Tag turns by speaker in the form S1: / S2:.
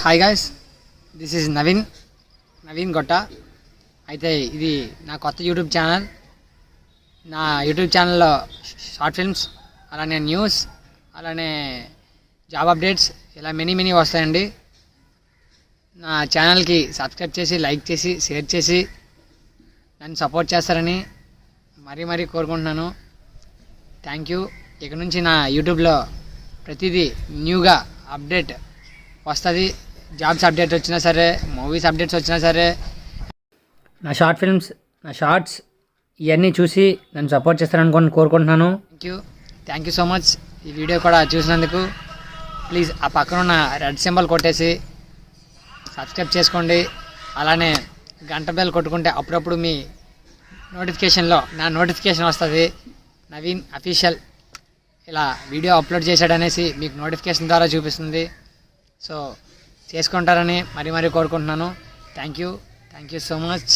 S1: Hi guys, this is Naveen Gotta. అయితే ఇది నా కొత్త యూట్యూబ్ ఛానల్. నా యూట్యూబ్ ఛానల్లో షార్ట్ ఫిల్మ్స్, అలానే న్యూస్, అలానే జాబ్ అప్డేట్స్ ఇలా మెనీ వస్తాయండి. నా ఛానల్కి సబ్స్క్రైబ్ చేసి, లైక్ చేసి, షేర్ చేసి నన్ను సపోర్ట్ చేస్తారని మరీ కోరుకుంటున్నాను. Thank you. ఇక నుంచి నా యూట్యూబ్లో ప్రతిదీ న్యూగా అప్డేట్ వస్తుంది. జాబ్స్ అప్డేట్ వచ్చినా సరే, మూవీస్ అప్డేట్స్ వచ్చినా సరే, నా షార్ట్ ఫిల్మ్స్, నా షార్ట్స్ ఇవన్నీ చూసి నన్ను సపోర్ట్ చేస్తారనుకొని కోరుకుంటున్నాను. Thank you so much. ఈ వీడియో కూడా చూసినందుకు. ప్లీజ్ ఆ పక్కన ఉన్న రెడ్ సింబల్ కొట్టేసి సబ్స్క్రైబ్ చేసుకోండి. అలానే గంట బెల్ కొట్టుకుంటే అప్పుడప్పుడు మీ నోటిఫికేషన్లో నా నోటిఫికేషన్ వస్తుంది. నవీన్ అఫీషియల్ ఇలా వీడియో అప్లోడ్ చేశాడనేసి మీకు నోటిఫికేషన్ ద్వారా చూపిస్తుంది. సో చేసుకుంటారని మరీ కోరుకుంటున్నాను. Thank you so much.